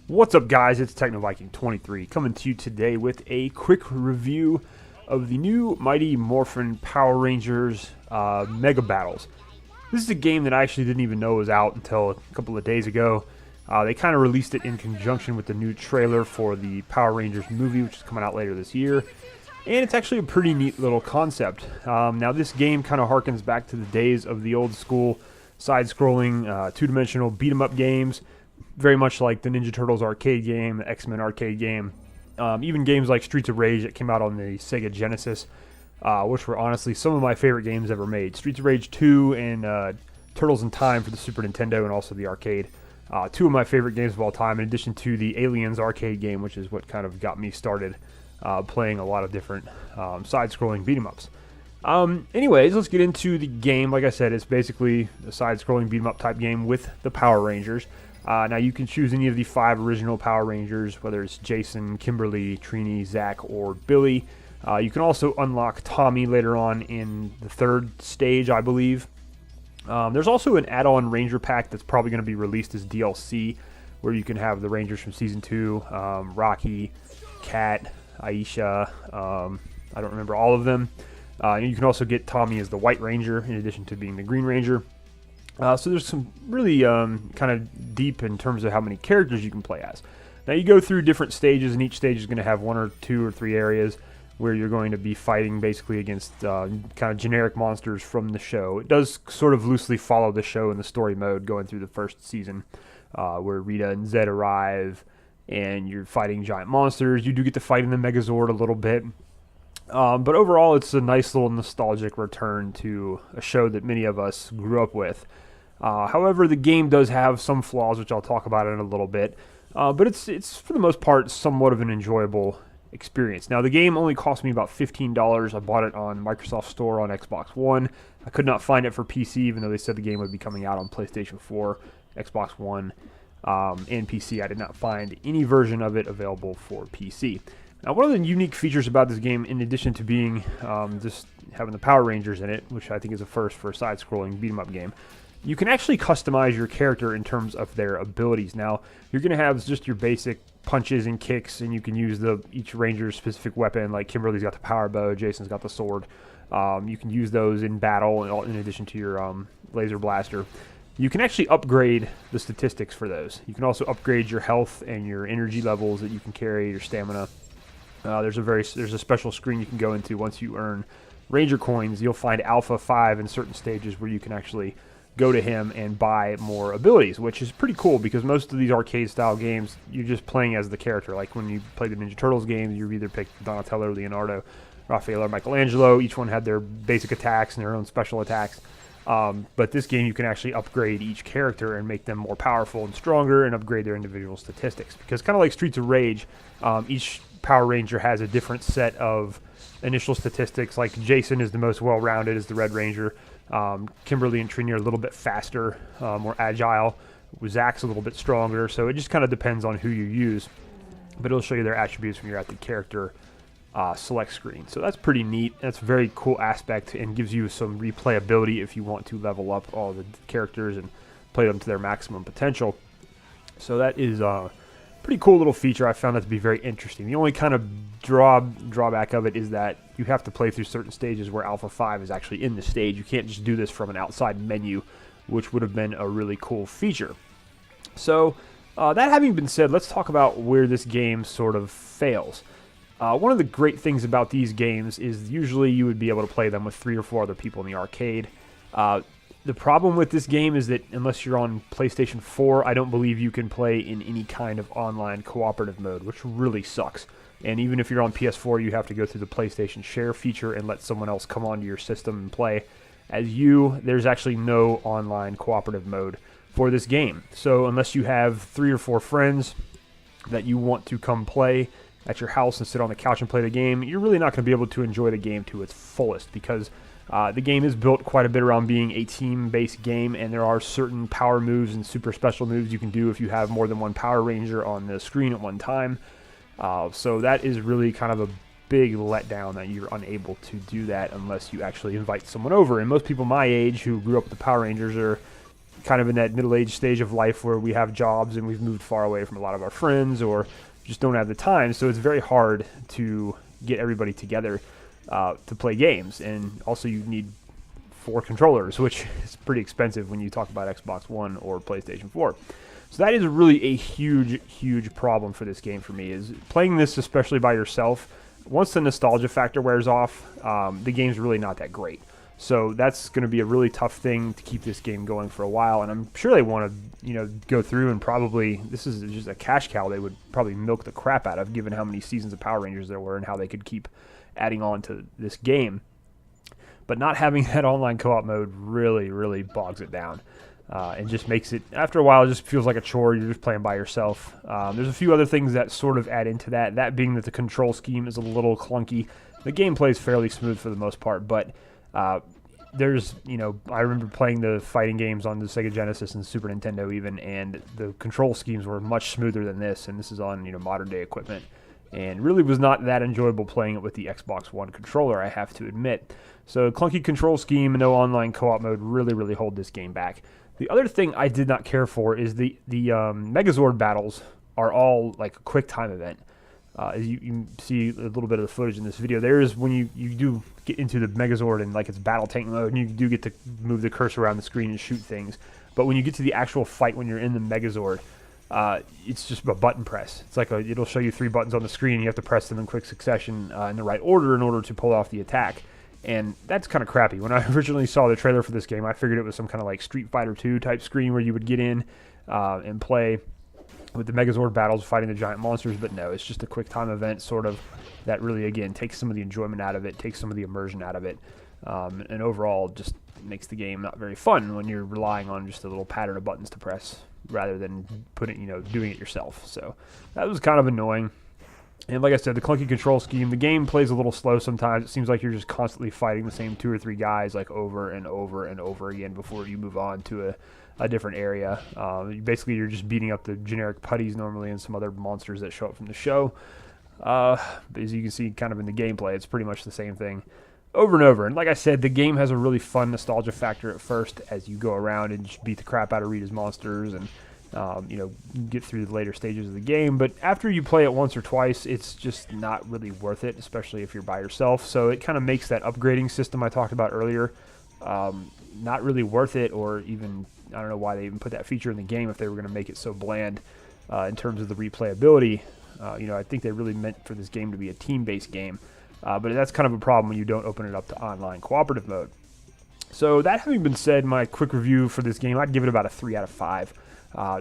What's up, guys? It's TechnoViking23 coming to you today with a quick review of the new Mighty Morphin Power Rangers Mega Battles. This is a game that I actually didn't even know was out until a couple of days ago. They kind of released it in conjunction with the new trailer for the Power Rangers movie, which is coming out later this year. And it's actually a pretty neat little concept. Now, this game kind of harkens back to the days of the old school side-scrolling, two-dimensional beat-em-up games. Very much like the Ninja Turtles arcade game, the X-Men arcade game, even games like Streets of Rage that came out on the Sega Genesis, which were honestly some of my favorite games ever made. Streets of Rage 2 and Turtles in Time for the Super Nintendo and also the arcade. Two of my favorite games of all time, in addition to the Aliens arcade game, which is what kind of got me started playing a lot of different side-scrolling beat-em-ups. Anyways, let's get into the game. Like I said, it's basically a side-scrolling beat-em-up type game with the Power Rangers. Now, you can choose any of the 5 original Power Rangers, whether it's Jason, Kimberly, Trini, Zach, or Billy. You can also unlock Tommy later on in the 3rd stage, I believe. There's also an add-on Ranger pack that's probably going to be released as DLC, where you can have the Rangers from Season 2, Rocky, Kat, Aisha, I don't remember all of them. You can also get Tommy as the White Ranger, in addition to being the Green Ranger. So there's some really kind of deep in terms of how many characters you can play as. Now, you go through different stages, and each stage is going to have 1 or 2 or 3 areas where you're going to be fighting basically against kind of generic monsters from the show. It does sort of loosely follow the show in the story mode going through the first season, where Rita and Zed arrive, and you're fighting giant monsters. You do get to fight in the Megazord a little bit. But overall, it's a nice little nostalgic return to a show that many of us grew up with. However, the game does have some flaws, which I'll talk about in a little bit. But it's for the most part somewhat of an enjoyable experience. Now, the game only cost me about $15. I bought it on Microsoft Store on Xbox One. I could not find it for PC, even though they said the game would be coming out on PlayStation 4, Xbox One, and PC. I did not find any version of it available for PC. Now, one of the unique features about this game, in addition to being just having the Power Rangers in it, which I think is a first for a side-scrolling beat-em-up game, you can actually customize your character in terms of their abilities. Now, you're going to have just your basic punches and kicks, and you can use each Ranger's specific weapon. Like Kimberly's got the power bow, Jason's got the sword. You can use those in battle in addition to your laser blaster. You can actually upgrade the statistics for those. You can also upgrade your health and your energy levels that you can carry, your stamina. There's a special screen you can go into once you earn Ranger coins. You'll find Alpha 5 in certain stages where you can actually go to him and buy more abilities, which is pretty cool because most of these arcade-style games, you're just playing as the character. Like when you play the Ninja Turtles games, you either pick Donatello, Leonardo, Raphael, or Michelangelo. Each one had their basic attacks and their own special attacks. But this game, you can actually upgrade each character and make them more powerful and stronger and upgrade their individual statistics. Because kind of like Streets of Rage, each Power Ranger has a different set of initial statistics. Like Jason is the most well-rounded as the Red Ranger. Kimberly and Trini are a little bit faster, more agile. Zach's a little bit stronger. So it just kind of depends on who you use. But it'll show you their attributes when you're at the character select screen. So that's pretty neat. That's a very cool aspect and gives you some replayability if you want to level up all the characters and play them to their maximum potential. So that is pretty cool little feature. I found that to be very interesting. The only kind of drawback of it is that you have to play through certain stages where Alpha 5 is actually in the stage. You can't just do this from an outside menu, which would have been a really cool feature. So that having been said, let's talk about where this game sort of fails. One of the great things about these games is usually you would be able to play them with 3 or 4 other people in the arcade. The problem with this game is that unless you're on PlayStation 4, I don't believe you can play in any kind of online cooperative mode, which really sucks. And even if you're on PS4, you have to go through the PlayStation Share feature and let someone else come onto your system and play as you. There's actually no online cooperative mode for this game. So unless you have 3 or 4 friends that you want to come play at your house and sit on the couch and play the game, you're really not going to be able to enjoy the game to its fullest because the game is built quite a bit around being a team-based game, and there are certain power moves and super special moves you can do if you have more than one Power Ranger on the screen at one time. So that is really kind of a big letdown that you're unable to do that unless you actually invite someone over. And most people my age who grew up with the Power Rangers are kind of in that middle-aged stage of life where we have jobs and we've moved far away from a lot of our friends or just don't have the time. So it's very hard to get everybody together to play games. And also you need 4 controllers, which is pretty expensive when you talk about Xbox One or PlayStation 4. So that is really a huge problem for this game for me, is playing this especially by yourself. Once the nostalgia factor wears off, the game's really not that great. So that's going to be a really tough thing to keep this game going for a while, and I'm sure they want to, go through and probably, this is just a cash cow they would probably milk the crap out of, given how many seasons of Power Rangers there were and how they could keep adding on to this game. But not having that online co-op mode really bogs it down. And just makes it, after a while, it just feels like a chore. You're just playing by yourself. There's a few other things that sort of add into that. That being that the control scheme is a little clunky. The gameplay is fairly smooth for the most part, but there's, I remember playing the fighting games on the Sega Genesis and Super Nintendo even, and the control schemes were much smoother than this, and this is on, modern day equipment. And really was not that enjoyable playing it with the Xbox One controller, I have to admit. So clunky control scheme and no online co-op mode really hold this game back. The other thing I did not care for is the Megazord battles are all like a quick time event. As you see a little bit of the footage in this video, there is when you do get into the Megazord and like it's battle tank mode, and you do get to move the cursor around the screen and shoot things. But when you get to the actual fight, when you're in the Megazord, it's just a button press. It's like it'll show you 3 buttons on the screen, and you have to press them in quick succession in the right order in order to pull off the attack. And that's kind of crappy. When I originally saw the trailer for this game, I figured it was some kind of like Street Fighter 2 type screen where you would get in and play with the Megazord battles fighting the giant monsters, but no, it's just a quick time event sort of that really, again, takes some of the enjoyment out of it, takes some of the immersion out of it, and overall just makes the game not very fun when you're relying on just a little pattern of buttons to press rather than doing it yourself. So that was kind of annoying. And like I said, the clunky control scheme, the game plays a little slow sometimes. It seems like you're just constantly fighting the same 2 or 3 guys like over and over again before you move on to a different area. Basically, you're just beating up the generic putties normally and some other monsters that show up from the show. But as you can see kind of in the gameplay, it's pretty much the same thing over and over. And like I said, the game has a really fun nostalgia factor at first as you go around and just beat the crap out of Rita's monsters and get through the later stages of the game. But after you play it once or twice, it's just not really worth it, especially if you're by yourself. So it kind of makes that upgrading system I talked about earlier not really worth it, or even, I don't know why they even put that feature in the game if they were going to make it so bland in terms of the replayability. I think they really meant for this game to be a team-based game, but that's kind of a problem when you don't open it up to online cooperative mode. So that having been said, my quick review for this game, I'd give it about a 3 out of 5.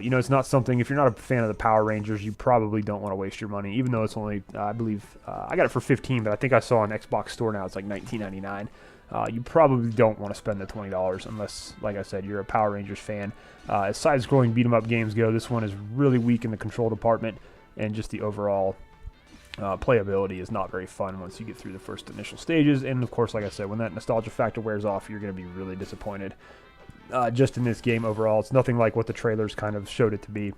It's not something, if you're not a fan of the Power Rangers, you probably don't want to waste your money, even though it's only, I believe, I got it for $15, but I think I saw on Xbox Store now it's like $19.99. You probably don't want to spend the $20 unless, like I said, you're a Power Rangers fan. As side-scrolling beat-em-up games go, this one is really weak in the control department, and just the overall playability is not very fun once you get through the first initial stages. And, of course, like I said, when that nostalgia factor wears off, you're going to be really disappointed. Just in this game overall, it's nothing like what the trailers kind of showed it to be.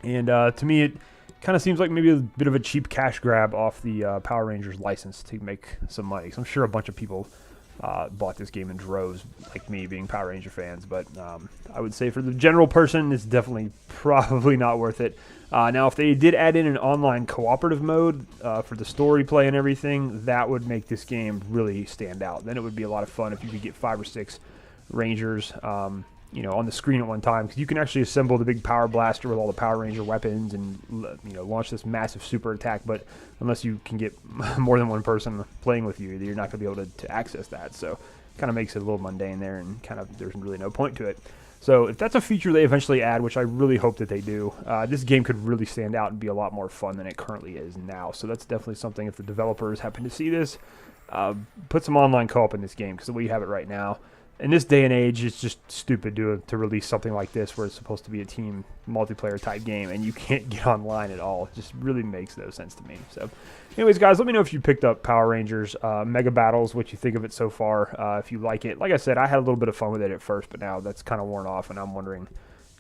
And to me, it kind of seems like maybe a bit of a cheap cash grab off the Power Rangers license to make some money. So I'm sure a bunch of people bought this game in droves, like me, being Power Ranger fans. But I would say for the general person, it's definitely probably not worth it. Now, if they did add in an online cooperative mode for the story play and everything, that would make this game really stand out. Then it would be a lot of fun if you could get 5 or 6 Rangers on the screen at one time, because you can actually assemble the big power blaster with all the Power Ranger weapons and launch this massive super attack. But unless you can get more than one person playing with you, you're not going to be able to access that. So it kind of makes it a little mundane there, and kind of there's really no point to it. So if that's a feature they eventually add, which I really hope that they do, this game could really stand out and be a lot more fun than it currently is now. So that's definitely something, if the developers happen to see this, put some online co-op in this game, because the way you have it right now, in this day and age, it's just stupid to release something like this where it's supposed to be a team multiplayer type game and you can't get online at all. It just really makes no sense to me. So anyways, guys, let me know if you picked up Power Rangers Mega Battles, what you think of it so far, if you like it. Like I said, I had a little bit of fun with it at first, but now that's kind of worn off, and I'm wondering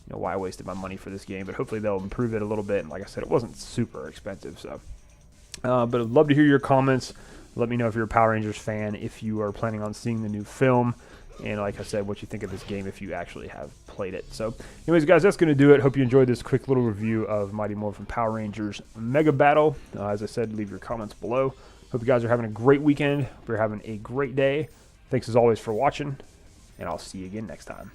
why I wasted my money for this game. But hopefully they'll improve it a little bit. And like I said, it wasn't super expensive. So, but I'd love to hear your comments. Let me know if you're a Power Rangers fan, if you are planning on seeing the new film. and like I said, what you think of this game if you actually have played it. So anyways, guys, that's going to do it. Hope you enjoyed this quick little review of Mighty Morphin Power Rangers Mega Battle. As I said, leave your comments below. Hope you guys are having a great weekend. Hope you're having a great day. Thanks as always for watching, and I'll see you again next time.